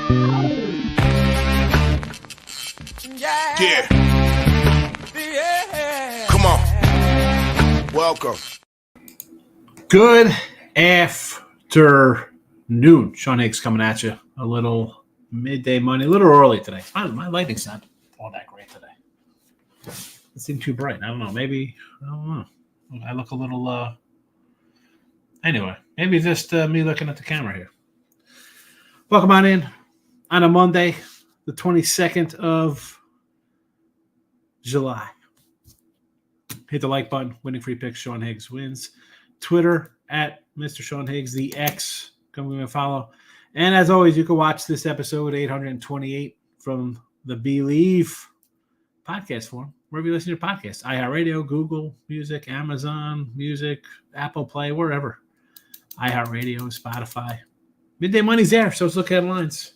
Yeah. Come on. Welcome. Good afternoon. Sean Higgs coming at you. A little midday money, a little early today. My lighting's not all that great today. It seemed too bright. I don't know. Maybe, I don't know. I look a little, anyway, maybe just me looking at the camera here. Welcome on in on a Monday, the 22nd of July. Hit the like button. Winning free picks. Sean Higgs wins. Twitter at Mr. Sean Higgs. The X. Come and follow. And as always, you can watch this episode 828 from the Believe podcast form. Wherever you listen to your podcasts. iHeartRadio, Google Music, Amazon Music, Apple Play, wherever. iHeartRadio, Spotify. Midday Money's there, so let's look at headlines.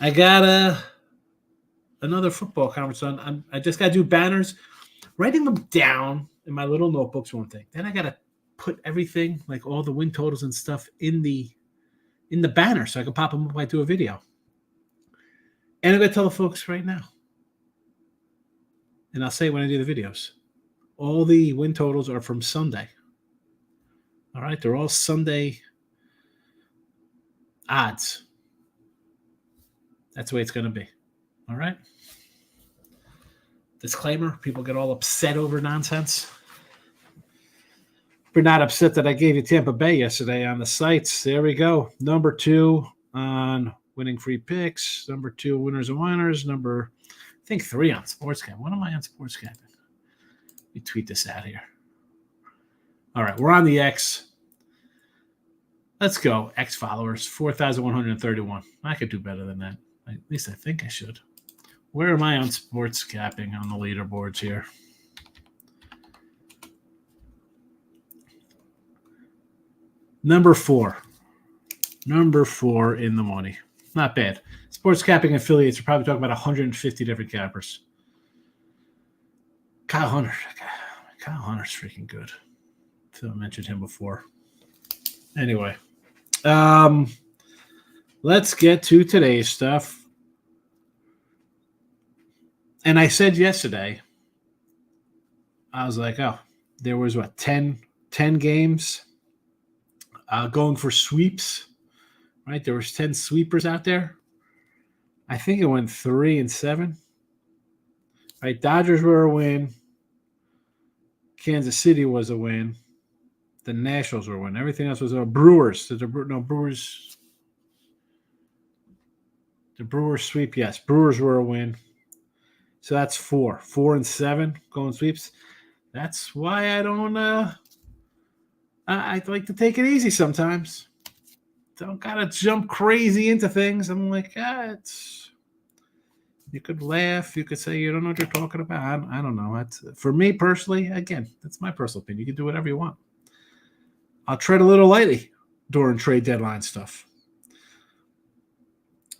I got another football conference on. I just got to do banners. Writing them down in my little notebooks, one thing. Then I got to put everything, like all the win totals and stuff, in the banner so I can pop them up when I do a video. And I'm going to tell the folks right now. And I'll say it when I do the videos. All the win totals are from Sunday. All right? They're all Sunday odds. That's the way it's going to be. All right? Disclaimer, people get all upset over nonsense. We're not upset that I gave you Tampa Bay yesterday on the sites. There we go. Number 2 on winning free picks. Number 2, winners and whiners. Number, I think, 3 on SportsCap. What am I on SportsCap? Let me tweet this out here. All right, we're on the X. Let's go. X followers, 4,131. I could do better than that. At least I think I should. Where am I on sports capping on the leaderboards here? Number 4. Number 4 in the money. Not bad. Sports capping affiliates are probably talking about 150 different cappers. Kyle Hunter. Kyle Hunter's freaking good. I feel I mentioned him before. Anyway. Let's get to today's stuff. And I said yesterday, I was like, oh, there was, 10 games going for sweeps, right? There was 10 sweepers out there. I think it went 3-7. Right? Dodgers were a win. Kansas City was a win. The Nationals were a win. Everything else was a Brewers. Brewers. The Brewers sweep, yes. Brewers were a win. So that's 4. 4-7 going sweeps. That's why I don't I like to take it easy sometimes. Don't gotta jump crazy into things. I'm like, it's you could laugh, you could say you don't know what you're talking about. I don't know. That's for me personally, again, that's my personal opinion. You can do whatever you want. I'll tread a little lightly during trade deadline stuff.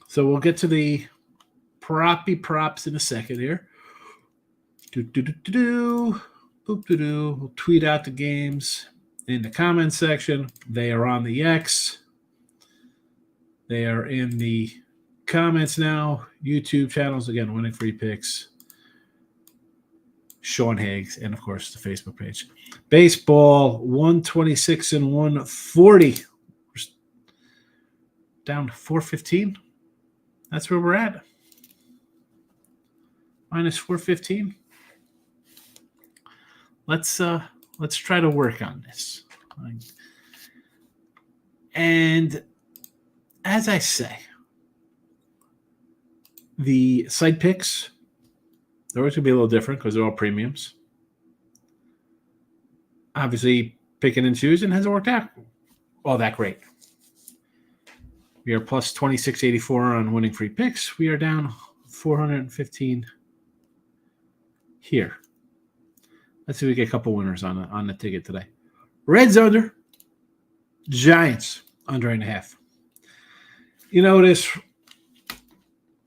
So we'll get to the props in a second here. We'll tweet out the games in the comments section. They are on the X. They are in the comments now. YouTube channels, again, winning free picks. Sean Higgs, and of course the Facebook page. Baseball 126 and 140. We're down to 415. That's where we're at. Minus 415. Let's try to work on this. And as I say, the side picks, they're always going to be a little different because they're all premiums. Obviously, picking and choosing hasn't worked out all that great. We are plus 2684 on winning free picks. We are down 415 here. Let's see if we get a couple winners on the ticket today. Reds under. Giants under 8.5. You know, this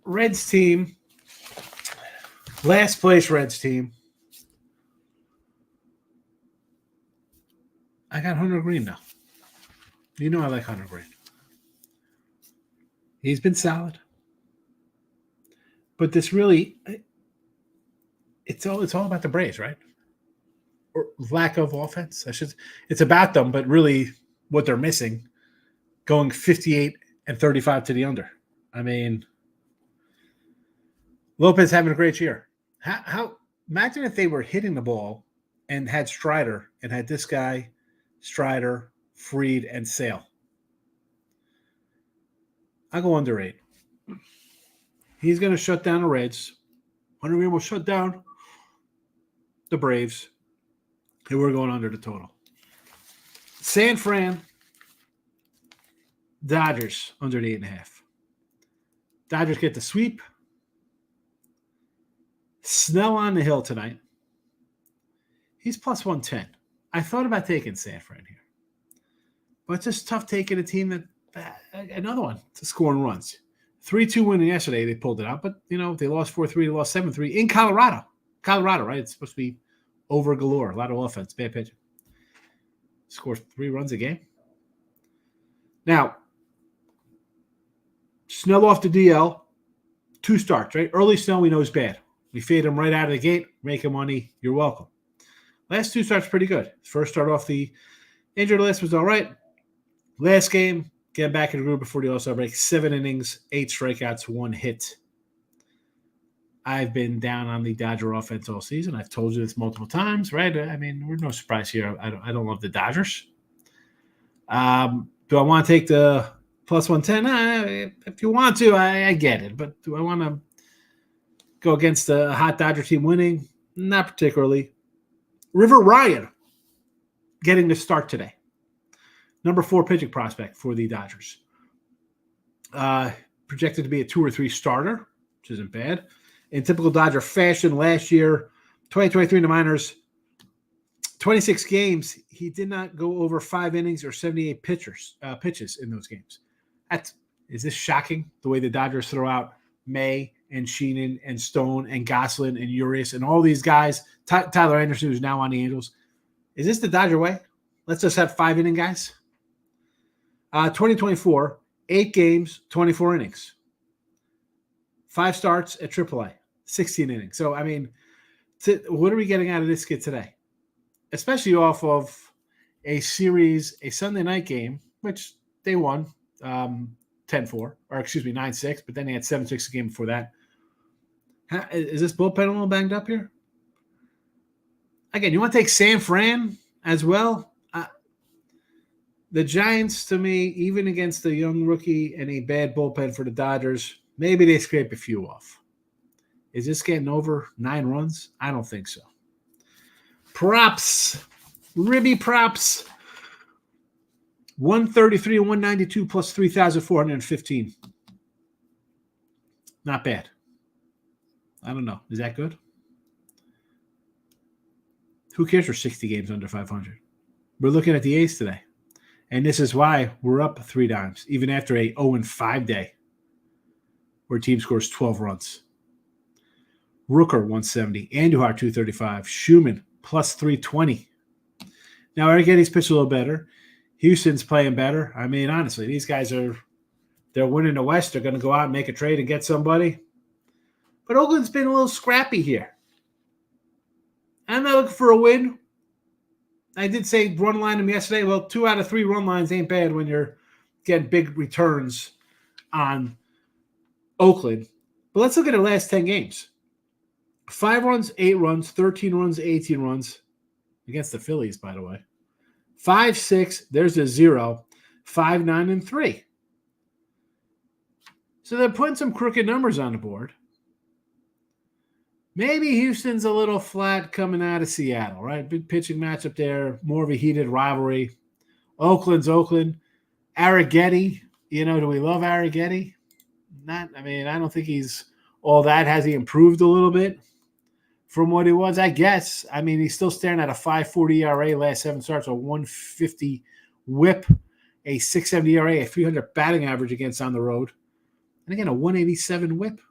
Reds team, last place Reds team, I got Hunter Green now. You know I like Hunter Green. He's been solid. But this really, it's all about the Braves, right? Or lack of offense. It's about them, but really what they're missing, going 58 and 35 to the under. I mean, Lopez having a great year. How imagine if they were hitting the ball and had Strider and had this guy, Strider, Fried, and Sale. I go under 8. He's going to shut down the Reds. Hunter Green will shut down the Braves. And we're going under the total. San Fran, Dodgers under the 8.5. Dodgers get the sweep. Snell on the hill tonight. He's plus 110. I thought about taking San Fran here. But it's just tough taking a team that another one to score and runs. 3-2 win yesterday. They pulled it out. But, they lost 4-3. They lost 7-3 in Colorado. Colorado, right? It's supposed to be over galore. A lot of offense. Bad pitching. Scores 3 runs a game. Now, Snell off the DL. 2 starts, right? Early Snell we know is bad. We fade him right out of the gate. Making money. You're welcome. Last 2 starts pretty good. First start off the injured list was all right. Last game, getting back in the groove before the All-Star break. 7 innings, 8 strikeouts, 1 hit. I've been down on the Dodger offense all season. I've told you this multiple times, right? I mean, we're no surprise here. I don't love the Dodgers. Do I want to take the plus 110? If you want to, I get it. But do I want to go against a hot Dodger team winning? Not particularly. River Ryan getting the start today. Number 4 pitching prospect for the Dodgers. Projected to be a 2 or 3 starter, which isn't bad. In typical Dodger fashion, last year, 2023 in the minors, 26 games, he did not go over 5 innings or 78 pitches in those games. Is this shocking, the way the Dodgers throw out May and Sheenan and Stone and Goslin and Urias and all these guys, Tyler Anderson, who's now on the Angels. Is this the Dodger way? Let's just have 5-inning guys. 2024, 8 games, 24 innings. 5 starts at AAA, 16 innings. So, I mean, what are we getting out of this kid today? Especially off of a series, a Sunday night game, which they won 10-4, or 9-6, but then they had 7-6 a game before that. Is this bullpen a little banged up here? Again, you want to take San Fran as well? The Giants, to me, even against a young rookie and a bad bullpen for the Dodgers, maybe they scrape a few off. Is this getting over 9 runs? I don't think so. Props. Ribby props. 133 and 192 plus 3,415. Not bad. I don't know. Is that good? Who cares for 60 games under 500? We're looking at the A's today. And this is why we're up 3 dimes, even after a 0-5 day where team scores 12 runs. Rooker, 170. Andujar, 235. Schumann, plus 320. Now, Arrietty's pitched a little better. Houston's playing better. I mean, honestly, these guys they're winning the West. They're going to go out and make a trade and get somebody. But Oakland's been a little scrappy here. I'm not looking for a win. I did say run line them yesterday. Well, 2 out of 3 run lines ain't bad when you're getting big returns on Oakland. But let's look at the last 10 games. 5 runs, 8 runs, 13 runs, 18 runs. Against the Phillies, by the way. 5-6, there's a 0. 5-9 and 3. So they're putting some crooked numbers on the board. Maybe Houston's a little flat coming out of Seattle, right? Big pitching matchup there, more of a heated rivalry. Oakland's Oakland. Arrietty, do we love Arrietty? I don't think he's all that. Has he improved a little bit from what he was? I guess. I mean, he's still staring at a 5.40 ERA last 7 starts, a 150 whip, a 6.70 ERA, a 300 batting average against on the road. And again, a 187 whip.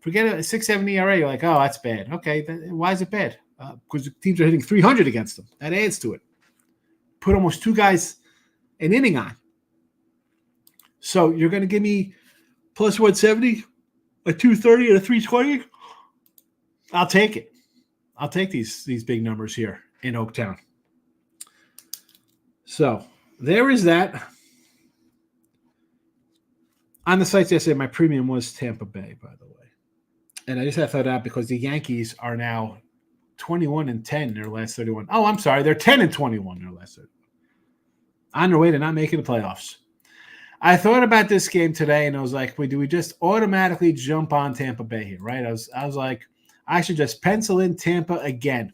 Forget a 6.70 ERA. You're like, oh, that's bad. Okay, why is it bad? Because the teams are hitting 300 against them. That adds to it. Put almost 2 guys an inning on. So you're going to give me plus 170, a 230, and a 320? I'll take it. I'll take these big numbers here in Oaktown. So there is that. On the sites yesterday, my premium was Tampa Bay, by the way. And I just had to throw that out because the Yankees are now 21-10 in their last 31. Oh, I'm sorry. They're 10-21 in their last 31. On their way to not making the playoffs. I thought about this game today, and I was like, do we just automatically jump on Tampa Bay here, right? I was like, I should just pencil in Tampa again.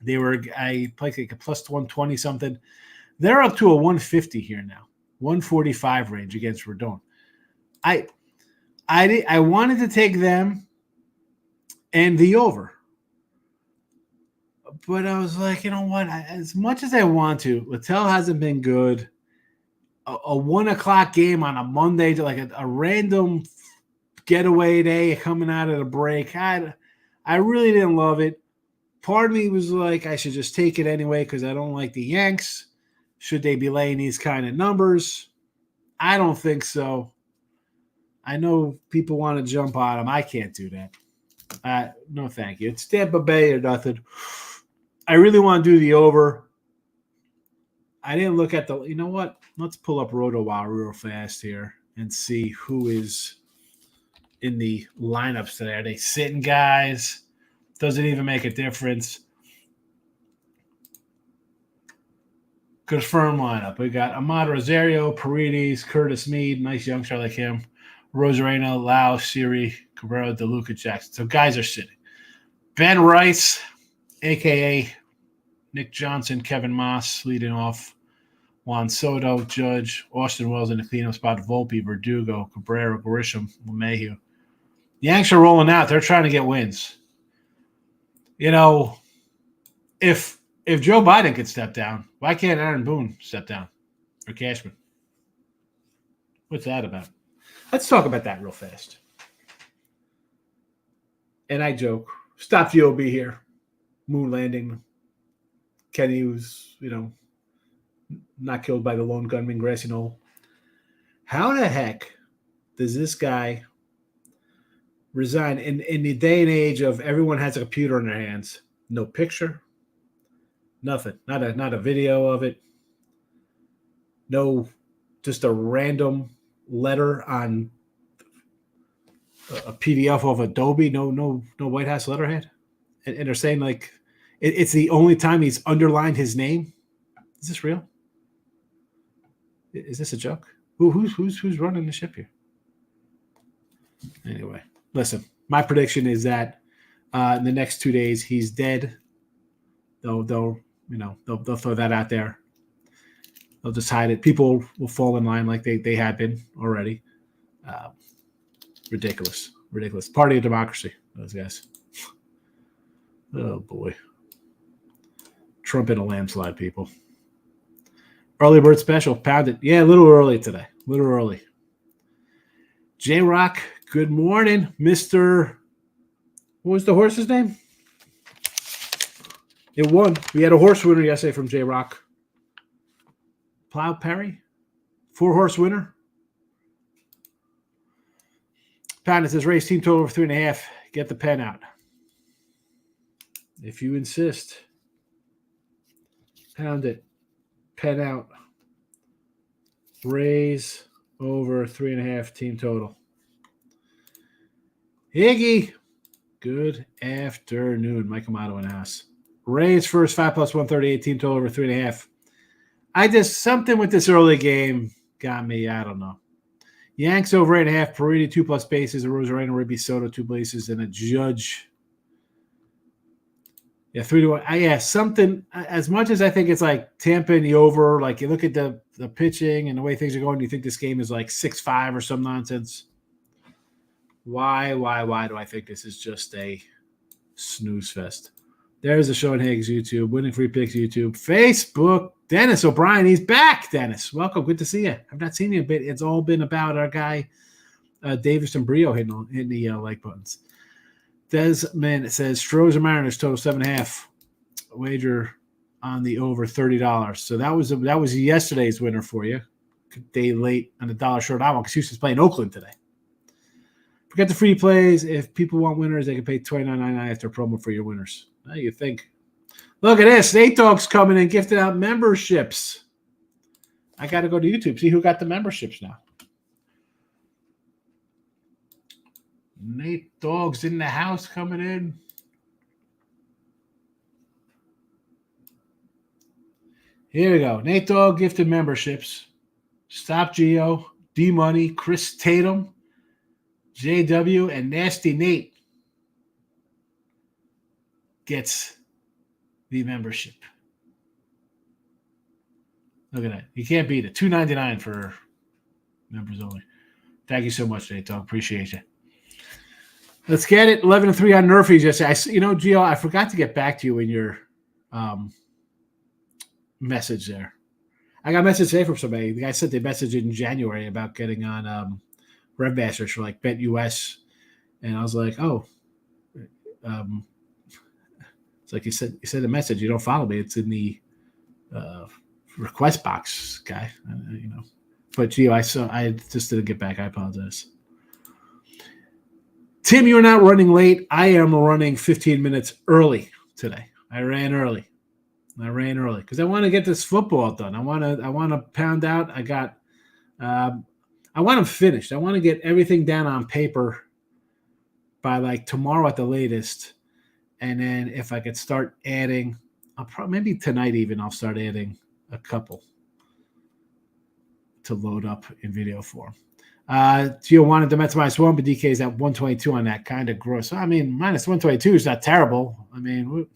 I played like a plus 120 something. They're up to a 150 here now, 145 range against Rodon. I wanted to take them and the over. But I was like, you know what? As much as I want to, Littell hasn't been good. A 1 o'clock game on a Monday, to like a random getaway day coming out of the break. I really didn't love it. Part of me was like, I should just take it anyway because I don't like the Yanks. Should they be laying these kind of numbers? I don't think so. I know people want to jump on them. I can't do that. No, thank you. It's Tampa Bay or nothing. I really want to do the over. I didn't look at you know what? Let's pull up RotoWire real fast here and see who is in the lineups today. Are they sitting guys? Does it even make a difference? Confirmed lineup. We got Ahmad Rosario, Paredes, Curtis Mead, nice youngster like him, Rosarena, Lau, Siri, Cabrera, DeLuca, Jackson. So guys are sitting. Ben Rice, a.k.a. Nick Johnson, Kevin Moss leading off. Juan Soto, Judge, Austin Wells in the cleanup spot, Volpe, Verdugo, Cabrera, Grisham, LeMahieu. The Yanks are rolling out. They're trying to get wins. You know, if Joe Biden could step down, why can't Aaron Boone step down? Or Cashman? What's that about? Let's talk about that real fast. And I joke, stop VOB here. Moon landing. Kenny was, not killed by the lone gunman, Grassy Knoll. How the heck does this guy resign in the day and age of everyone has a computer in their hands? No picture, nothing, not a video of it. No, just a random letter on a PDF of Adobe. No White House letterhead, and they're saying like it's the only time he's underlined his name. Is this real? Is this a joke? Who's running the ship here? Anyway, listen. My prediction is that in the next 2 days he's dead. They'll throw that out there. They'll just hide it. People will fall in line like they have been already. Ridiculous. Party of democracy. Those guys. Oh boy. Trump in a landslide, people. Early bird special, pounded. Yeah, a little early today. A little early. J-Rock, good morning, Mr. What was the horse's name? It won. We had a horse winner yesterday from J-Rock. Plow Perry, 4-horse winner. Pounded says race team total over 3.5. Get the pen out. If you insist. Pound it. Pen out. Raise over 3.5 team total. Higgy. Good afternoon. Mike Amato in the house. Raise first 5 plus 138 team total over 3.5. Something with this early game got me. I don't know. Yanks over 8.5. Paridi 2+ bases. A Rosarena, Ribby, Soto 2 bases, and a Judge. Yeah, 3-1. Yeah, something. As much as I think it's like Tampa in the over, like you look at the pitching and the way things are going, you think this game is like 6-5 or some nonsense. Why do I think this is just a snooze fest? There's the Sean Higgs YouTube, Winning Free Picks YouTube, Facebook. Dennis O'Brien, he's back. Dennis, welcome. Good to see you. I've not seen you a bit. It's all been about our guy Davis and Brio hitting the like buttons. Desmond says Stros and Mariners total 7.5. Wager on the over $30. So that was yesterday's winner for you. day late on the dollar short on one because Houston's playing Oakland today. Forget the free plays. If people want winners, they can pay $29.99 after promo for your winners. Now you think. Look at this. Nate Dogg's coming and gifting out memberships. I got to go to YouTube, see who got the memberships now. Nate Dogg's in the house coming in. Here we go. Nate Dogg gifted memberships. Stop Geo, D Money, Chris Tatum, JW, and Nasty Nate gets the membership. Look at that. You can't beat it. $2.99 for members only. Thank you so much, Nate Dogg. Appreciate you. Let's get it. 11-3 on Nerfies yesterday. Gio, I forgot to get back to you in your message there. I got a message today from somebody. The guy sent a message in January about getting on Revmasters for like Bet US, and I was like, "Oh, it's like you sent a message. You don't follow me. It's in the request box, guy. But Gio, I just didn't get back. I apologize." Tim, you're not running late. I am running 15 minutes early today. I ran early because I want to get this football done. I want to pound out. I want them finished. I want to get everything down on paper by like tomorrow at the latest. And then if I could start adding, maybe tonight even, I'll start adding a couple to load up in video form. Gio wanted the Mets -1, but DK is at 122 on that, kind of gross. I mean, -122 is not terrible. I mean,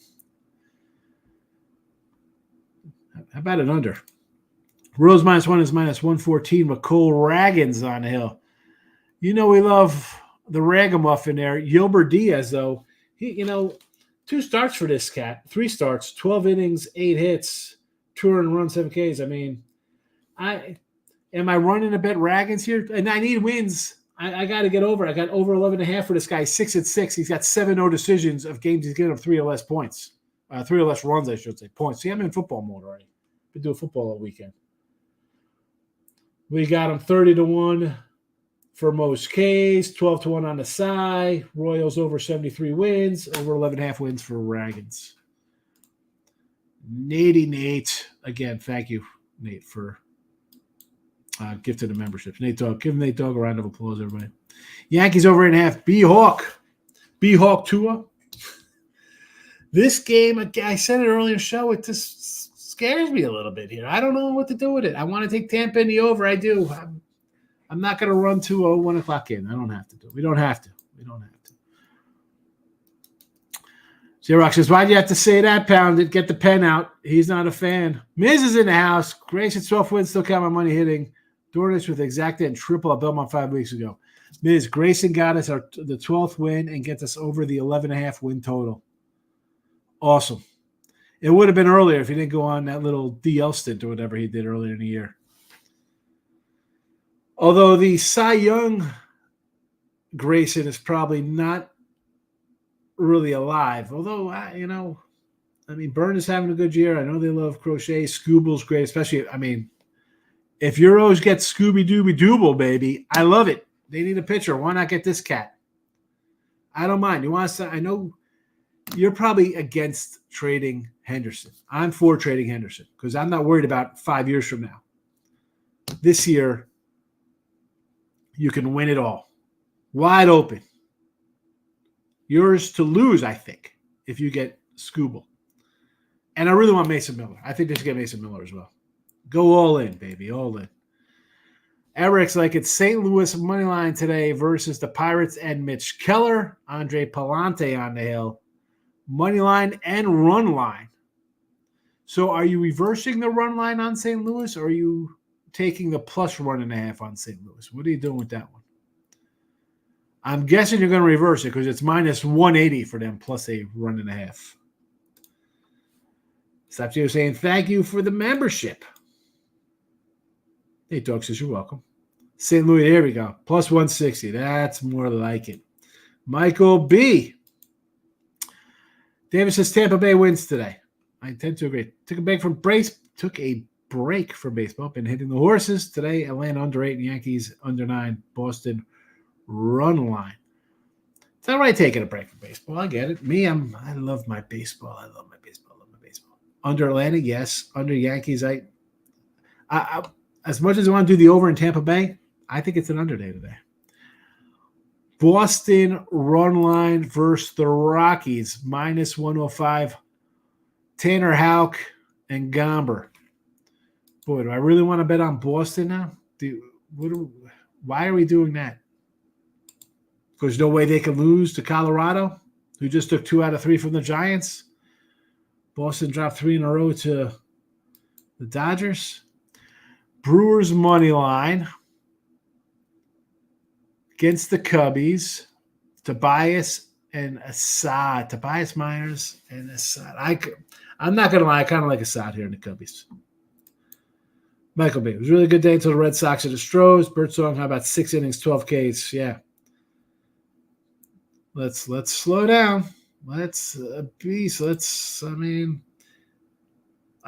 how about an under? Rose -1 is -114 with Cole Raggins on the hill. We love the ragamuffin there. Yilbert Diaz, though, he 2 starts for this cat, 3 starts, 12 innings, 8 hits, 2 earned runs, 7 Ks. I mean, am I running a bet Raggins here? And I need wins. I got to get over. I got over 11.5 for this guy, 6-6. He's got 7 no decisions of games he's getting up 3 or less points. 3 or less runs, I should say. Points. See, I'm in football mode already. Been doing football all weekend. We got him 30-1 for most Ks, 12-1 on the side. Royals over 73 wins, over 11.5 wins for Raggins. Nate. Again, thank you, Nate, for gifted the memberships. Nate Dogg. Give Nate Dogg a round of applause, everybody. Yankees over 8.5. B-Hawk Tua. This game, I said it earlier in the show, it just scares me a little bit here. I don't know what to do with it. I want to take Tampa in the over. I do. I'm not going to run to a 1 o'clock game. I don't have to do it. We don't have to. Xerox says, why'd you have to say that, Pounded? Get the pen out. He's not a fan. Miz is in the house. Grayson 12 wins. Still count my money hitting. Dornish with exacta and triple at Belmont 5 weeks ago. Miz, Grayson got us the 12th win and gets us over the 11.5 win total. Awesome. It would have been earlier if he didn't go on that little DL stint or whatever he did earlier in the year. Although the Cy Young Grayson is probably not really alive. Although, Byrne is having a good year. I know they love Crochet. Scooble's great, especially, if Euros get Scooby-Dooby-Dooble, baby, I love it. They need a pitcher. Why not get this cat? I don't mind. I know you're probably against trading Henderson. I'm for trading Henderson because I'm not worried about 5 years from now. This year, you can win it all. Wide open. Yours to lose, I think, if you get Scooble. And I really want Mason Miller. I think they should get Mason Miller as well. Go all in, baby, all in. Eric's like it's St. Louis money line today versus the Pirates and Mitch Keller. Andre Palante on the hill. Money line and run line. So are you reversing the run line on St. Louis or are you taking the plus 1.5 on St. Louis? What are you doing with that one? I'm guessing you're going to reverse it because it's -180 for them plus a 1.5. Stop you saying thank you for the membership. Hey, Doug says you're welcome. St. Louis, here we go. Plus 160. That's more like it. Michael B. David says Tampa Bay wins today. I tend to agree. Took a break for baseball. Been hitting the horses today. Atlanta under 8 and Yankees under 9. Boston run line. It's all right taking a break from baseball. I get it. I love my baseball. I love my baseball. Under Atlanta, yes. Under Yankees, I as much as I want to do the over in Tampa Bay, I think it's an under day today. Boston run line versus the Rockies, minus 105. Tanner Houck and Gomber. Boy, do I really want to bet on Boston now? Why are we doing that? Because no way they can lose to Colorado, who just took 2 out of 3 from the Giants. Boston dropped 3 in a row to the Dodgers. Brewers money line against the Cubbies. Tobias Myers and Assad. I'm not going to lie. I kind of like Assad here in the Cubbies. Michael B. It was a really good day until the Red Sox and the Stros. Birdsong, how about 6 innings, 12 Ks? Yeah. Let's slow down. I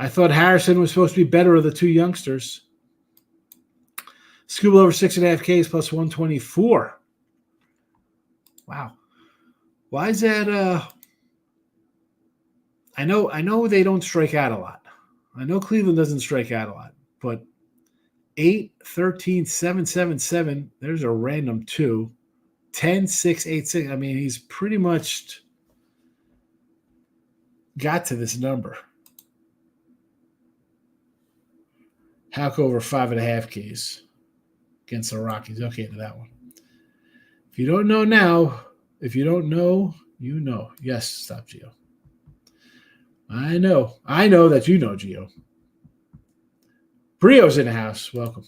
thought Harrison was supposed to be better of the 2 youngsters. Scuba over 6.5 Ks plus 124. Wow. Why is that? I know they don't strike out a lot. I know Cleveland doesn't strike out a lot, but 8, 13, 7, 7, 7. There's a random 2. 10, 6, 8, 6. I mean, he's pretty much got to this number. Houck over 5.5 Ks against the Rockies. Okay, to that one. If you don't know now, if you don't know, you know. Yes, stop, Gio. I know that you know, Gio. Brio's in the house. Welcome.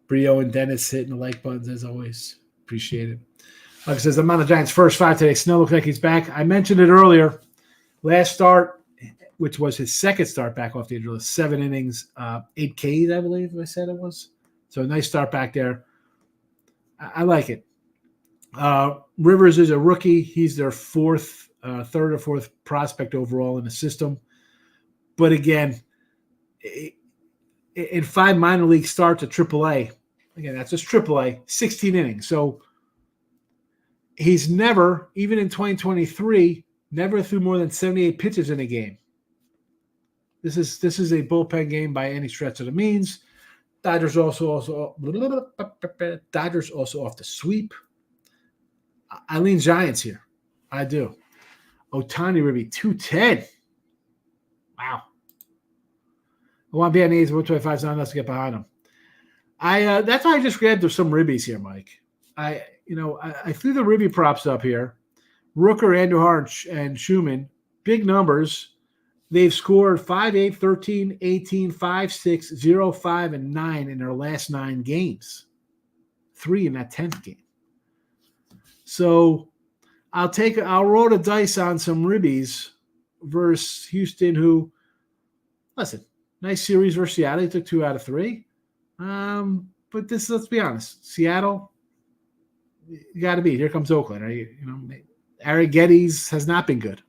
Brio and Dennis hitting the like buttons as always. Appreciate it. Like I says, I'm on the Giants' first 5 today. Snow looks like he's back. I mentioned it earlier. Last start, which was his second start back off the injury list, 7 innings, 8 Ks, I believe I said it was. So a nice start back there. I like it. Rivers is a rookie. He's their third or fourth prospect overall in the system. But again, in 5 minor league starts at AAA, again, that's just AAA, 16 innings. So he's never, even in 2023, never threw more than 78 pitches in a game. This is a bullpen game by any stretch of the means. Dodgers also off the sweep. I lean Giants here. I do. Ohtani Ribby, 210. Wow. I want to be on A's 125, so enough to get behind him. That's why I just grabbed some ribbies here, Mike. I threw the ribby props up here. Rooker, Andujar, and Schumann, big numbers. They've scored 5, 8, 13, 18, 5, 6, 0, 5, and 9 in their last 9 games. 3 in that 10th game. So I'll roll the dice on some ribbies versus Houston, who, listen, nice series versus Seattle. They took 2 out of 3. But let's be honest, Seattle, you got to beat. Here comes Oakland. Right? Ari Geddes has not been good.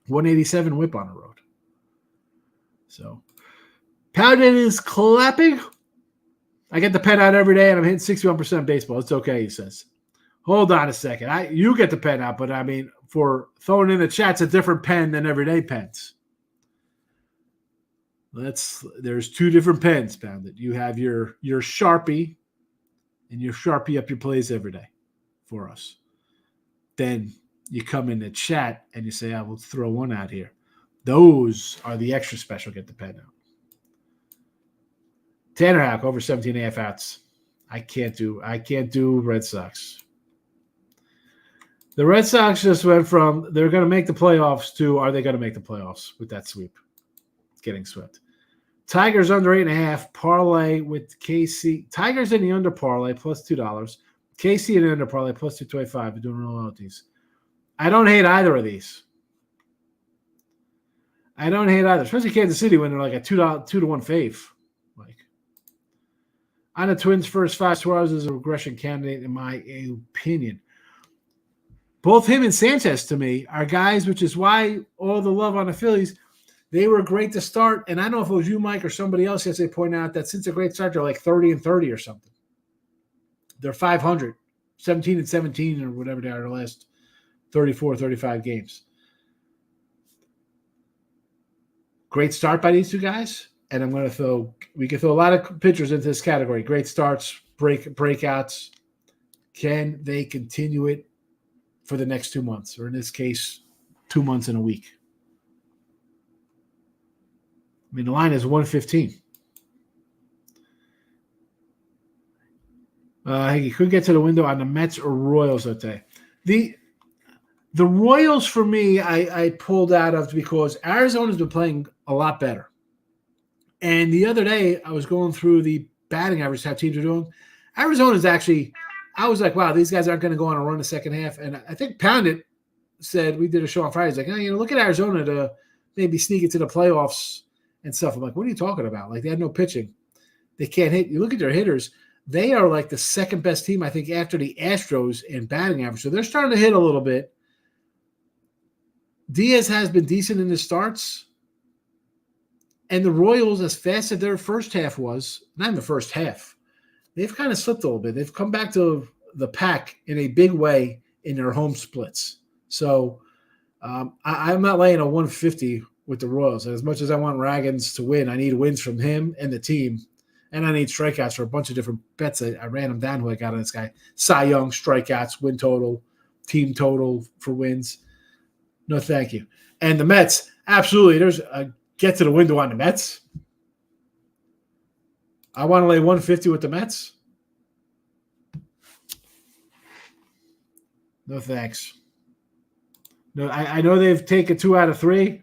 187 whip on the road. So, Pounded is clapping. I get the pen out every day, and I'm hitting 61% baseball. It's okay, he says. Hold on a second. You get the pen out, but I mean, for throwing in the chat's a different pen than everyday pens. There's 2 different pens, Pounded. You have your Sharpie, and you Sharpie up your plays every day for us. Then you come in the chat and you say, I will throw one out here. Those are the extra special. Get the pen out. Tanner Houck over 17.5 outs. I can't do Red Sox. The Red Sox just went from they're going to make the playoffs to are they going to make the playoffs with that sweep? Getting swept. Tigers under 8.5 parlay with KC. Tigers in the under parlay plus $2. KC in the under parlay plus 225. We're doing royalties. I don't hate either of these. I don't hate either, especially Kansas City when they're like a 2-1 fave. Like on the Twins' first 5, Suarez is a regression candidate in my opinion. Both him and Sanchez to me are guys, which is why all the love on the Phillies. They were great to start, and I don't know if it was you, Mike, or somebody else yesterday pointed out that since a great start, they're like 30-30 or something. They're 500, 17-17 or whatever they are the last 34, 35 games. Great start by these two guys, and we can throw a lot of pitchers into this category. Great starts, breakouts. Can they continue it for the next 2 months, or in this case, 2 months and a week? I mean, the line is 115. Hey, you could get to the window on the Mets or Royals, I'd say. The Royals, for me, I pulled out of because Arizona's been playing a lot better. And the other day, I was going through the batting average, how teams are doing. Arizona's actually, I was like, wow, these guys aren't going to go on a run the second half. And I think Poundit said, we did a show on Friday, he's like, look at Arizona to maybe sneak into the playoffs and stuff. I'm like, what are you talking about? Like, they had no pitching. They can't hit. You look at their hitters. They are like the second best team, I think, after the Astros in batting average. So they're starting to hit a little bit. Diaz has been decent in his starts. And the Royals, as fast as their first half was, not in the first half, they've kind of slipped a little bit. They've come back to the pack in a big way in their home splits. So I'm not laying a 150 with the Royals. As much as I want Raggins to win, I need wins from him and the team. And I need strikeouts for a bunch of different bets. I ran them down who I got on this guy. Cy Young, strikeouts, win total, team total for wins. No, thank you. And the Mets, absolutely. There's a get to the window on the Mets. I want to lay 150 with the Mets. No, thanks. No, I know they've taken 2 out of 3.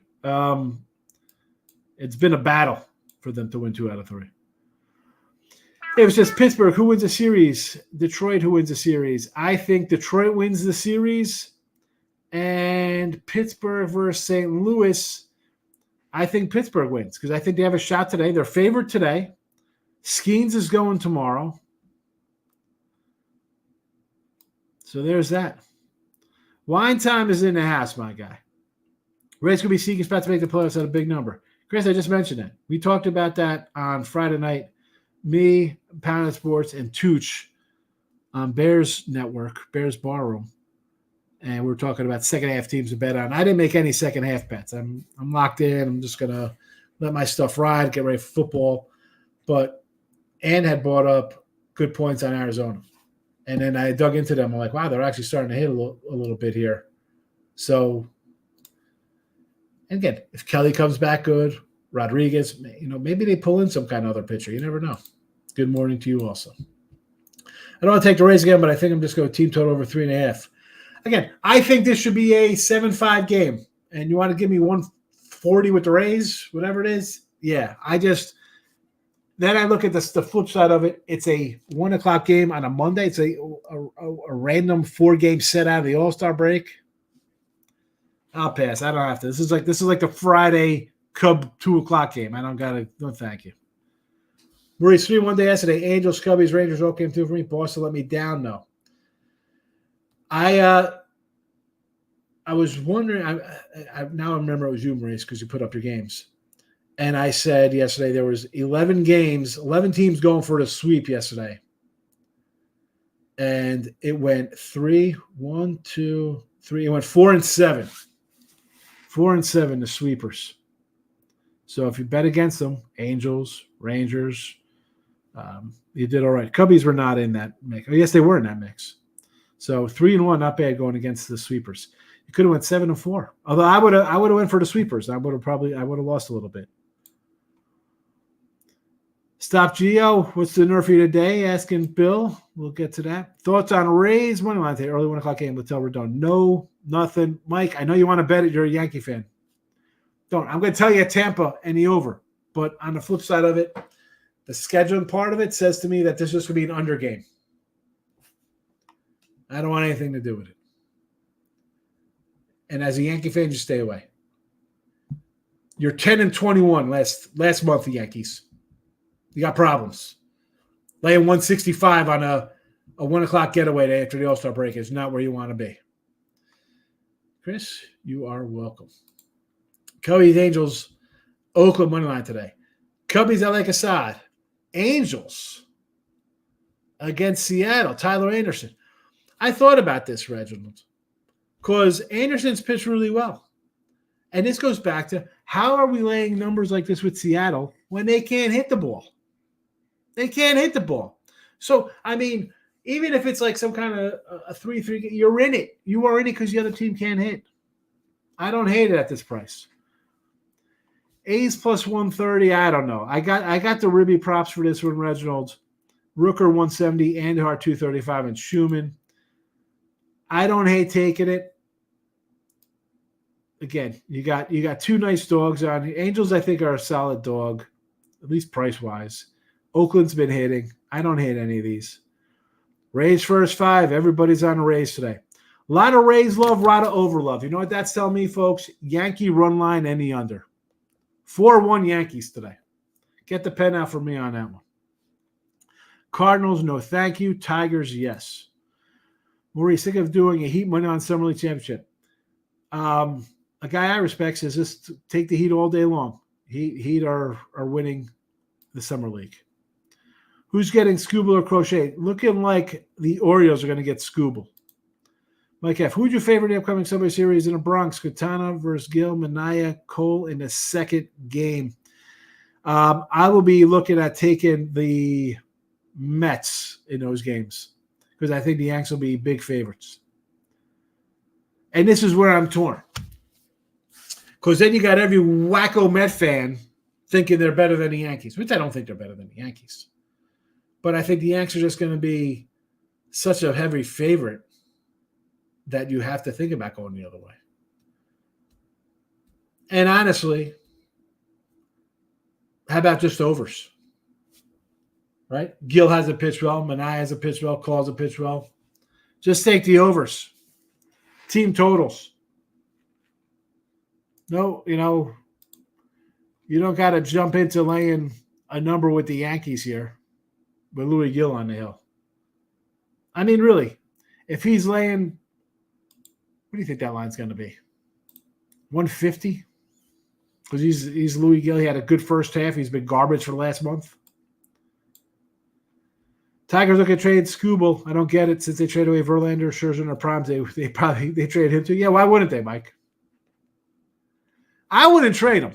It's been a battle for them to win 2 out of 3. It was just Pittsburgh, who wins the series? Detroit, who wins the series? I think Detroit wins the series. And Pittsburgh versus St. Louis, I think Pittsburgh wins because I think they have a shot today. They're favored today. Skeens is going tomorrow. So there's that. Wine time is in the house, my guy. Rays going to be seeking spots to make the playoffs at a big number. Chris, I just mentioned that. We talked about that on Friday night. Me, Pound Sports, and Tooch on Bears Network, Bears Barroom. And we're talking about second half teams to bet on. I didn't make any second half bets. I'm locked in. I'm just going to let my stuff ride, get ready for football. But Ann had brought up good points on Arizona. And then I dug into them. I'm like, wow, they're actually starting to hit a little bit here. So, and again, if Kelly comes back good, Rodriguez, maybe they pull in some kind of other pitcher. You never know. Good morning to you also. I don't want to take the Rays again, but I think I'm just going to team total over 3.5. Again, I think this should be a 7-5 game. And you want to give me 140 with the Rays, whatever it is? Yeah, then I look at the flip side of it. It's a 1 o'clock game on a Monday. It's a random 4-game set out of the All-Star break. I'll pass. I don't have to. This is like the Friday Cub 2 o'clock game. I don't got to. No, thank you. Maurice, 3-1 day yesterday. Angels, Cubbies, Rangers all came through for me. Boston let me down, though. I was wondering. I now remember it was you, Maurice, because you put up your games. And I said yesterday there was 11 teams going for the sweep yesterday. And it went 3, 1, 2, 3. It went 4 and 7. 4 and 7, the sweepers. So if you bet against them, Angels, Rangers, you did all right. Cubbies were not in that mix. Oh, yes, they were in that mix. So 3 and 1, not bad going against the sweepers. You could have went 7 and 4. Although I would have went for the sweepers. I would have lost a little bit. Stop Geo. What's the nerf for you today? Asking Bill. We'll get to that. Thoughts on Rays money line today? Early 1 o'clock game. Let's tell Redone. No, nothing. Mike, I know you want to bet it. You're a Yankee fan. Don't. I'm going to tell you Tampa and the over. But on the flip side of it, the scheduling part of it says to me that this is going to be an under game. I don't want anything to do with it. And as a Yankee fan, just stay away. You're 10 and 21 last month, the Yankees. You got problems. Laying 165 on a 1 o'clock getaway day after the All-Star break is not where you want to be. Chris, you are welcome. Cubbies, Angels. Oakland money line today. Cubbies, I like Assad. Angels against Seattle. Tyler Anderson. I thought about this, Reginald, because Anderson's pitched really well. And this goes back to how are we laying numbers like this with Seattle when they can't hit the ball? They can't hit the ball. So, I mean, even if it's like some kind of a 3-3, you're in it. You are in it because the other team can't hit. I don't hate it at this price. A's plus 130, I don't know. I got the Ribby props for this one, Reginald. Rooker 170, Andhar 235, and Schumann. I don't hate taking it. Again, you got two nice dogs on. The Angels, I think, are a solid dog, at least price-wise. Oakland's been hitting. I don't hate any of these. Rays first 5. Everybody's on the Rays today. A lot of Rays love, a lot of over love. You know what that's telling me, folks? Yankee run line, any under. 4-1 Yankees today. Get the pen out for me on that one. Cardinals, no thank you. Tigers, yes. Maurice, think of doing a Heat money on Summer League Championship. A guy I respect says just take the Heat all day long. Heat are winning the Summer League. Who's getting Scooble or Crochet? Looking like the Orioles are going to get Scooble. Mike F., who's your favorite upcoming Subway Series in the Bronx? Katana versus Gil, Minaya, Cole in the second game. I will be looking at taking the Mets in those games because I think the Yanks will be big favorites. And this is where I'm torn. Because then you got every wacko Met fan thinking they're better than the Yankees, which I don't think they're better than the Yankees. But I think the Yanks are just going to be such a heavy favorite that you have to think about going the other way. And honestly, how about just overs? Right? Gil has a pitch well. Manai has a pitch well. Cole has a pitch well. Just take the overs. Team totals. No, you don't got to jump into laying a number with the Yankees here with Louis Gil on the hill. I mean, really, if he's laying, what do you think that line's going to be? 150? Because he's Louis Gil. He had a good first half. He's been garbage for the last month. Tigers look at trade Scooble. I don't get it. Since they trade away Verlander, Scherzer, and their primes, they probably trade him too. Yeah, why wouldn't they, Mike? I wouldn't trade him.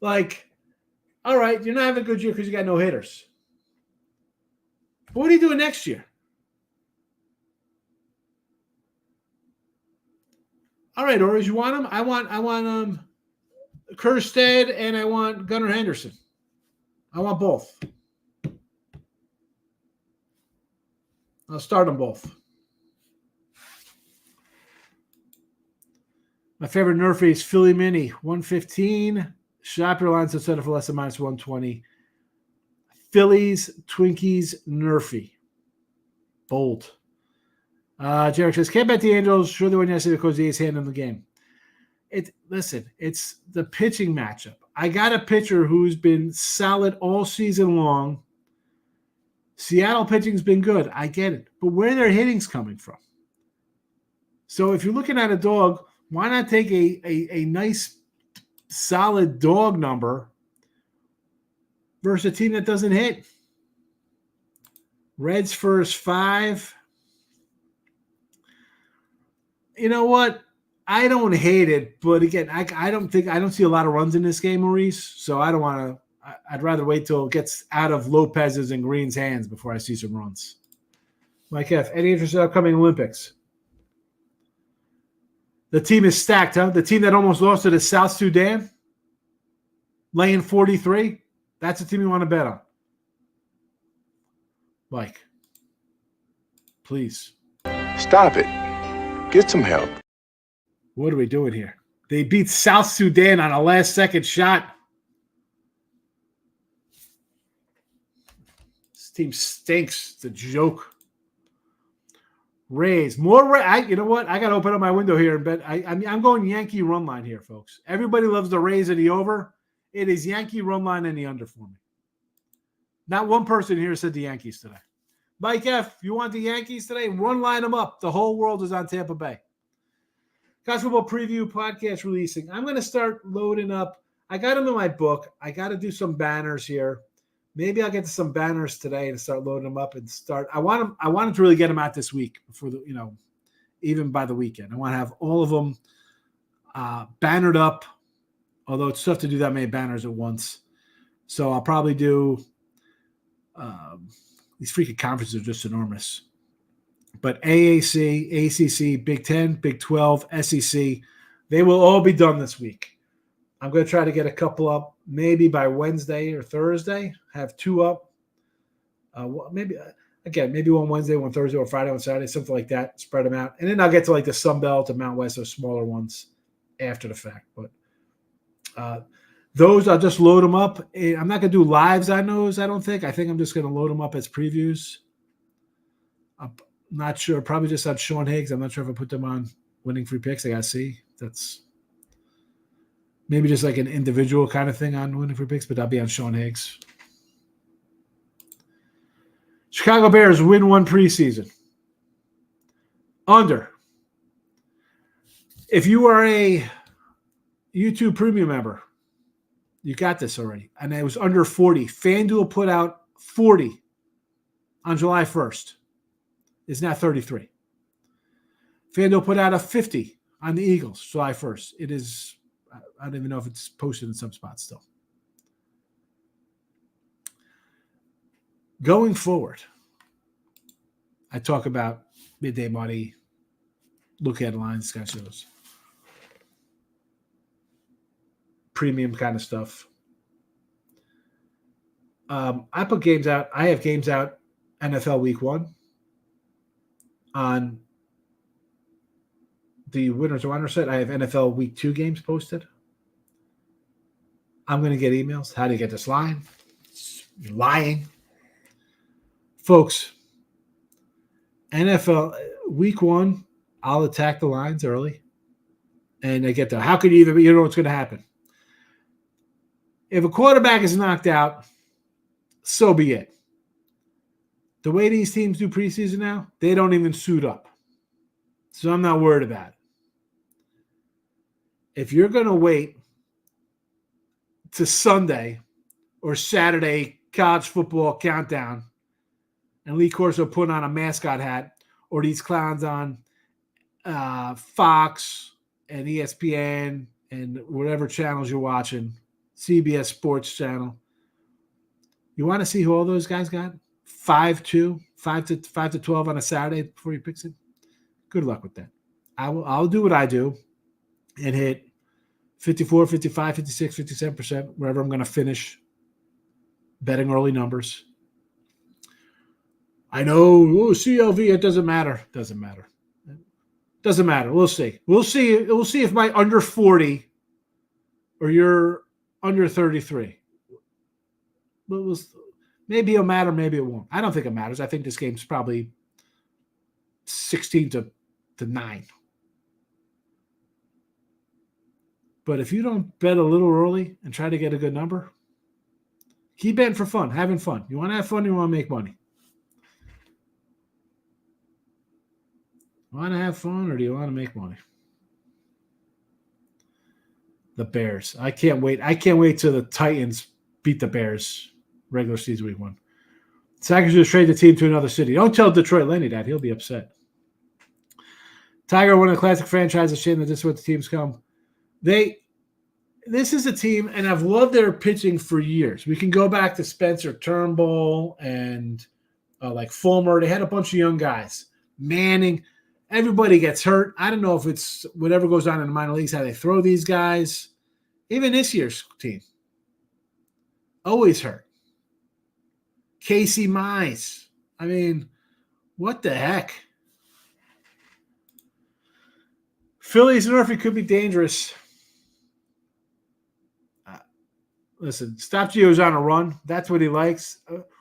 Like, all right, you're not having a good year because you got no hitters. But what are you doing next year? All right, Orioles, you want him? I want Kerstead and I want Gunnar Henderson. I want both. I'll start them both. My favorite Nerfy is Philly Mini, 115. Shop your lines instead of for less than minus 120. Phillies, Twinkies, Nerfy. Bold. Jarek says, can't bet the Angels. Sure they win yesterday because the A's hand in the game. Listen, it's the pitching matchup. I got a pitcher who's been solid all season long. Seattle pitching's been good. I get it. But where their hitting's coming from? So if you're looking at a dog, why not take a nice, solid dog number versus a team that doesn't hit? Reds first 5. You know what? I don't hate it, but again, I don't see a lot of runs in this game, Maurice. So I don't want to. I'd rather wait till it gets out of Lopez's and Green's hands before I see some runs. Mike F., any interest in upcoming Olympics? The team is stacked, huh? The team that almost lost to the South Sudan, laying 43. That's the team you want to bet on. Mike, please. Stop it. Get some help. What are we doing here? They beat South Sudan on a last-second shot. This team stinks. It's a joke. Rays. More you know what? I got to open up my window here and bet. I'm going Yankee run line here, folks. Everybody loves the Rays and the over. It is Yankee run line and the under for me. Not one person here said the Yankees today. Mike F., you want the Yankees today? Run line them up. The whole world is on Tampa Bay. College Football Preview podcast releasing. I'm going to start loading up I got them in my book. I got to do some banners here. Maybe I'll get to some banners today and start loading them up and start. I want them to really get them out this week before even by the weekend. I want to have all of them bannered up. Although it's tough to do that many banners at once, so I'll probably do. These freaking conferences are just enormous. But AAC, ACC, Big 10, Big 12, SEC, they will all be done this week. I'm going to try to get a couple up maybe by Wednesday or Thursday. Have 2 up. Maybe one Wednesday, one Thursday, or Friday, one Saturday, something like that. Spread them out. And then I'll get to like the Sun Belt and Mount West, those smaller ones after the fact. But those, I'll just load them up. I'm not going to do lives on those, I don't think. I think I'm just going to load them up as previews. I'm not sure. Probably just on Sean Higgs. I'm not sure if I put them on Winning Free Picks. I got to see. That's maybe just like an individual kind of thing on Winning Free Picks, but I'll be on Sean Higgs. Chicago Bears win 1 preseason. Under. If you are a YouTube premium member, you got this already. And it was under 40. FanDuel put out 40 on July 1st. It's now 33. FanDuel put out a 50 on the Eagles July 1st. It is, I don't even know if it's posted in some spots still. Going forward, I talk about midday money, look at lines, kind of shows. Premium kind of stuff. I put games out. I have games out NFL Week 1 on the Winners or Winners site. I have NFL Week 2 games posted. I'm going to get emails. How do you get this line? You're lying. Folks, NFL Week 1, I'll attack the lines early. And I get there. How could you know what's going to happen? If a quarterback is knocked out, so be it. The way these teams do preseason now, they don't even suit up. So I'm not worried about it. If you're going to wait to Sunday or Saturday college football countdown and Lee Corso putting on a mascot hat, or these clowns on Fox and ESPN and whatever channels you're watching, CBS Sports Channel. You want to see who all those guys got? 5-2, 5 to 12 on a Saturday before you pick it. Good luck with that. I'll do what I do and hit 54, 55, 56, 57%, wherever I'm going to finish betting early numbers. I know, CLV, it doesn't matter. Doesn't matter. Doesn't matter. We'll see. We'll see if my under 40 or you're under 33. Maybe it'll matter, maybe it won't. I don't think it matters. I think this game's probably 16 to 9. But if you don't bet a little early and try to get a good number, keep betting for fun, having fun. You want to have fun, you want to make money. Want to have fun or do you want to make money? The Bears. I can't wait. I can't wait till the Titans beat the Bears regular season week 1. Tigers just trade the team to another city. Don't tell Detroit Lenny that. He'll be upset. Tiger, one of the classic franchises. Shame that this is what the teams come. This is a team, and I've loved their pitching for years. We can go back to Spencer Turnbull and like Fulmer. They had a bunch of young guys. Manning. Everybody gets hurt. I don't know if it's whatever goes on in the minor leagues, how they throw these guys. Even this year's team. Always hurt. Casey Mize. I mean, what the heck? Phillies and Murphy could be dangerous. Listen, Stop Gio's on a run. That's what he likes.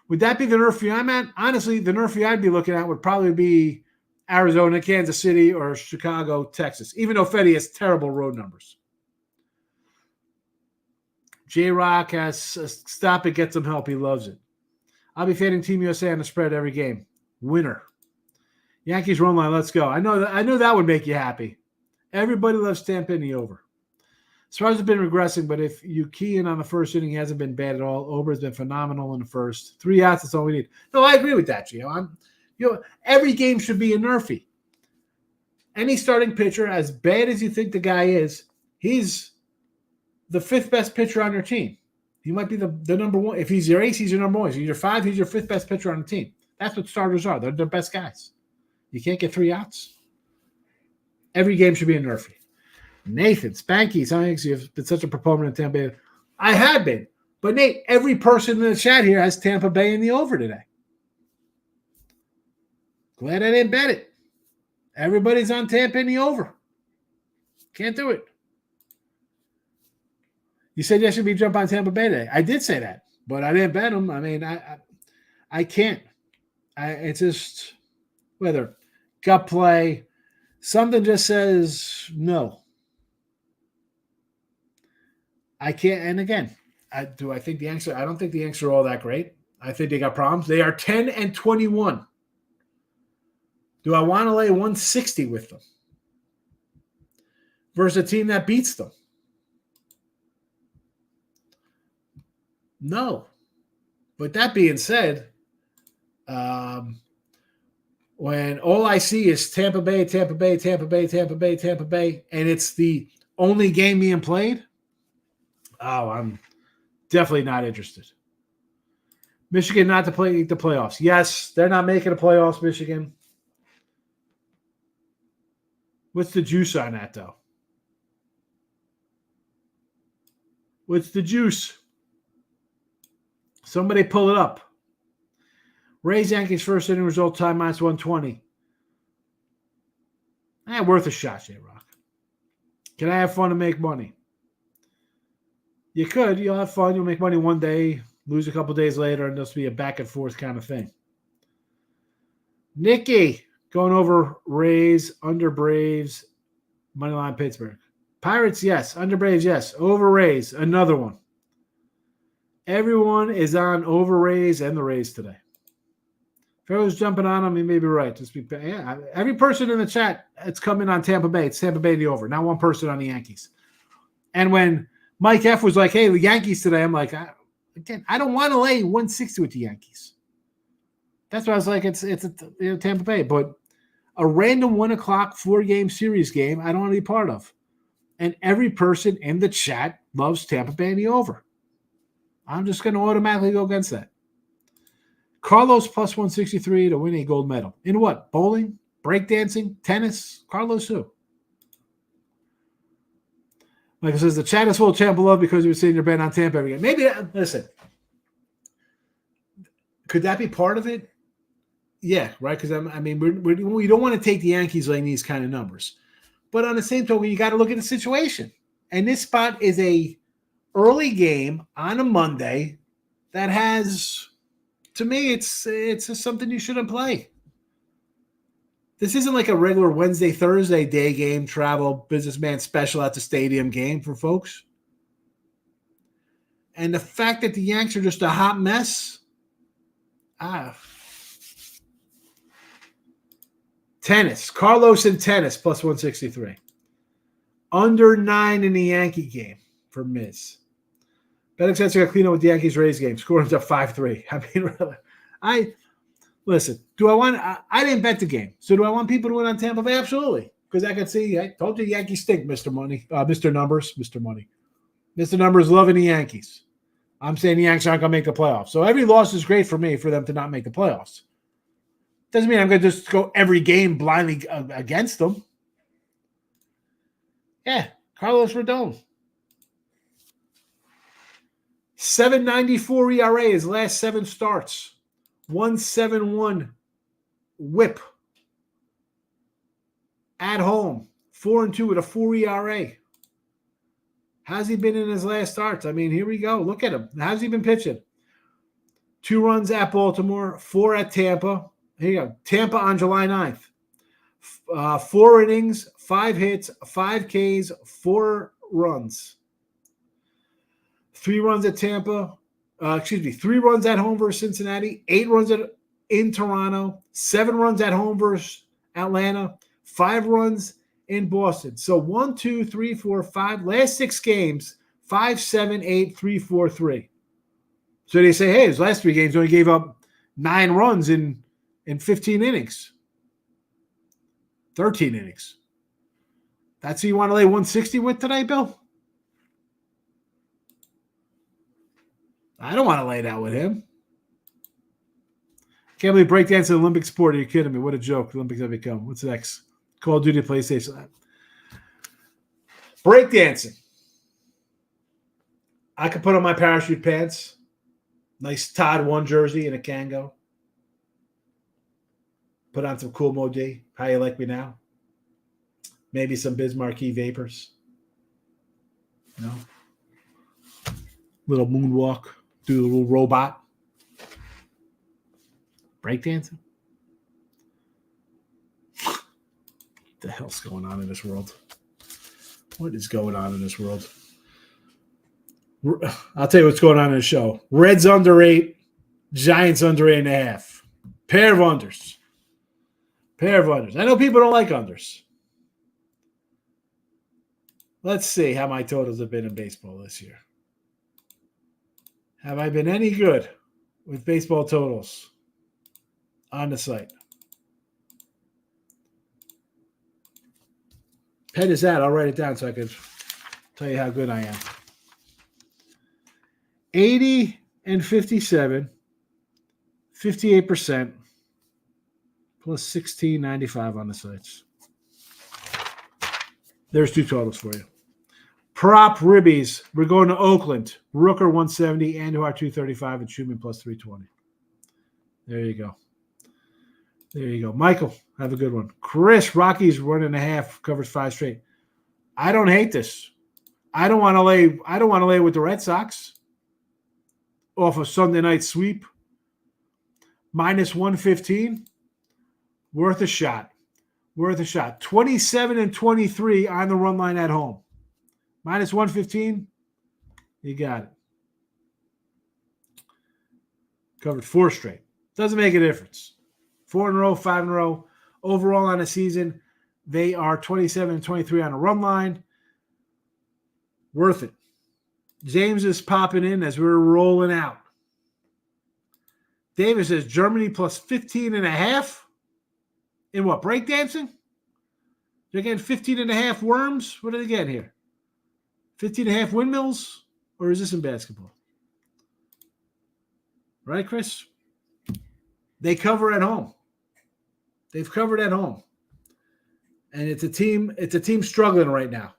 Would that be the Murphy I'm at? Honestly, the Murphy I'd be looking at would probably be Arizona, Kansas City, or Chicago, Texas, even though Fetty has terrible road numbers. J-Rock has stop it, get some help. He loves it. I'll be fading Team USA on the spread every game. Winner. Yankees run line, let's go. I know that would make you happy. Everybody loves Tampa in the over. Suarez has been regressing, but if you key in on the first inning, he hasn't been bad at all. Ober's been phenomenal in the first. 3 outs, that's all we need. No, I agree with that, Gio. Every game should be a nerfy. Any starting pitcher, as bad as you think the guy is, he's the 5th best pitcher on your team. He might be the number one. If he's your ace, he's your number one. If he's your 5, he's your 5th best pitcher on the team. That's what starters are. They're the best guys. You can't get 3 outs. Every game should be a nerfy. Nathan, Spanky, thanks. You've been such a proponent of Tampa Bay. I have been. But, Nate, every person in the chat here has Tampa Bay in the over today. Glad I didn't bet it. Everybody's on Tampa in the over. Can't do it. You said you should be jump on Tampa Bay today. I did say that, but I didn't bet them. I mean, I can't. It's just whether gut play, something just says no. I can't. And again, do I think the Yanks I don't think the Yanks are all that great. I think they got problems. They are 10-21. Do I want to lay 160 with them versus a team that beats them? No. But that being said, when all I see is Tampa Bay, Tampa Bay, Tampa Bay, Tampa Bay, Tampa Bay, and it's the only game being played, I'm definitely not interested. Michigan not to play the playoffs. Yes, they're not making the playoffs, Michigan. What's the juice on that, though? What's the juice? Somebody pull it up. Rays Yankees first inning result time -120. Worth a shot, J-Rock. Can I have fun and make money? You could. You'll have fun. You'll make money one day, lose a couple days later, and there'll be a back and forth kind of thing. Nikki going over Rays, under Braves, moneyline Pittsburgh. Pirates, yes. Under Braves, yes. Over Rays, another one. Everyone is on over Rays and the Rays today. If everyone's jumping on them, you may be right. Every person in the chat, it's coming on Tampa Bay. It's Tampa Bay the over. Not one person on the Yankees. And when Mike F was like, hey, the Yankees today, I'm like, I don't want to lay 160 with the Yankees. That's why I was like, it's Tampa Bay. But a random 1 o'clock 4-game series game, I don't want to be part of. And every person in the chat loves Tampa Bay and the over. I'm just going to automatically go against that. Carlos plus 163 to win a gold medal. In what? Bowling? Breakdancing? Tennis? Carlos who? Michael says, the chat is full of Tampa love because you were sitting your bet on Tampa every game. Maybe, listen. Could that be part of it? Yeah, right? Because, we don't want to take the Yankees laying these kind of numbers. But on the same token, you got to look at the situation. And this spot is a early game on a Monday that has, to me, it's just something you shouldn't play. This isn't like a regular Wednesday, Thursday day game, travel, businessman special at the stadium game for folks. And the fact that the Yanks are just a hot mess. Tennis. Carlos in tennis, plus 163. Under 9 in the Yankee game for Miz. Betting sense got clean up with the Yankees-Rays game. Score ends up 5-3. I mean, really. Listen, do I want – I didn't bet the game. So do I want people to win on Tampa Bay? Absolutely. Because I can see – I told you Yankees stink, Mr. Money. Mr. Numbers. Mr. Money. Mr. Numbers loving the Yankees. I'm saying the Yankees aren't going to make the playoffs. So every loss is great for me for them to not make the playoffs. Doesn't mean I'm going to just go every game blindly against them. Yeah, Carlos Rodon. 7.94 ERA his last 7 starts. 1.71 whip. At home. 4-2 with a 4 ERA. How's he been in his last starts? I mean, here we go. Look at him. How's he been pitching? 2 runs at Baltimore, 4 at Tampa. Here you go. Tampa on July 9th. 4 innings, 5 hits, 5 Ks, 4 runs. 3 runs at Tampa. 3 runs at home versus Cincinnati. 8 runs in Toronto. 7 runs at home versus Atlanta. 5 runs in Boston. So 1, 2, 3, 4, 5. Last 6 games, 5, 7, 8, 3, 4, 3. So they say, hey, his last 3 games only gave up 9 runs in 15 innings. 13 innings. That's who you want to lay 160 with today, Bill? I don't want to lay that with him. Can't believe breakdance an Olympic sport. Are you kidding me? What a joke. The Olympics have become. What's next? Call of Duty, PlayStation. Breakdancing. I could put on my parachute pants. Nice Todd 1 jersey and a Kango. Put on some cool Mod. How you like me now? Maybe some Biz Marquee vapors. No. Little moonwalk. Do a little robot. Breakdancing? What the hell's going on in this world? What is going on in this world? I'll tell you what's going on in the show. Reds under 8, Giants under 8.5. Pair of unders. I know people don't like unders. Let's see how my totals have been in baseball this year. Have I been any good with baseball totals on the site? Pen is that. I'll write it down so I can tell you how good I am. 80 and 57, 58%, plus 16.95 on the sites. There's 2 totals for you. Prop ribbies. We're going to Oakland. Rooker 170, Andujar 235, and Schumann plus 320. There you go. Michael, have a good one. Chris, Rockies 1.5, covers 5 straight. I don't hate this. I don't want to lay with the Red Sox off a Sunday night sweep. Minus 115. Worth a shot. 27 and 23 on the run line at home. Minus 115. You got it. Covered 4 straight. Doesn't make a difference. 4 in a row, 5 in a row. Overall on the season, they are 27 and 23 on a run line. Worth it. James is popping in as we're rolling out. David says Germany plus 15.5 in what? Breakdancing? They're getting 15.5 worms? What are they getting here? 15.5 windmills? Or is this in basketball? Right, Chris? They cover at home. They've covered at home. And it's a team struggling right now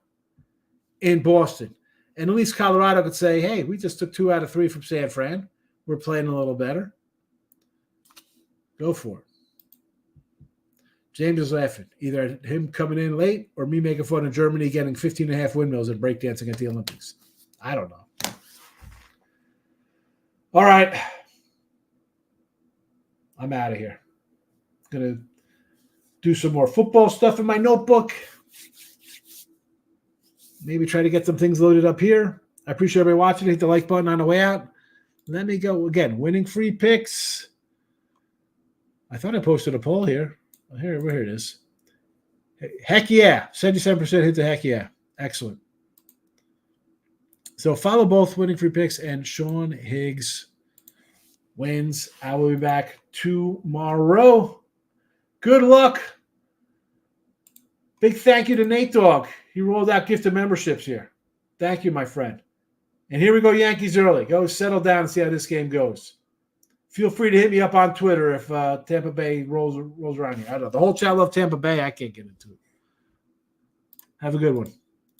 in Boston. And at least Colorado could say, hey, we just took 2 out of 3 from San Fran. We're playing a little better. Go for it. James is laughing. Either him coming in late or me making fun of Germany getting 15.5 windmills and breakdancing at the Olympics. I don't know. All right. I'm out of here. Going to do some more football stuff in my notebook. Maybe try to get some things loaded up here. I appreciate everybody watching. Hit the like button on the way out. Let me go again. Winning free picks. I thought I posted a poll here. Here it is. Heck yeah. 77% hit the heck yeah. Excellent. So follow both Winning Free Picks and Sean Higgs wins. I will be back tomorrow. Good luck. Big thank you to Nate Dogg. He rolled out gift of memberships here. Thank you, my friend. And here we go, Yankees early. Go settle down and see how this game goes. Feel free to hit me up on Twitter if Tampa Bay rolls around here. I don't know. The whole chat love Tampa Bay. I can't get into it. Have a good one.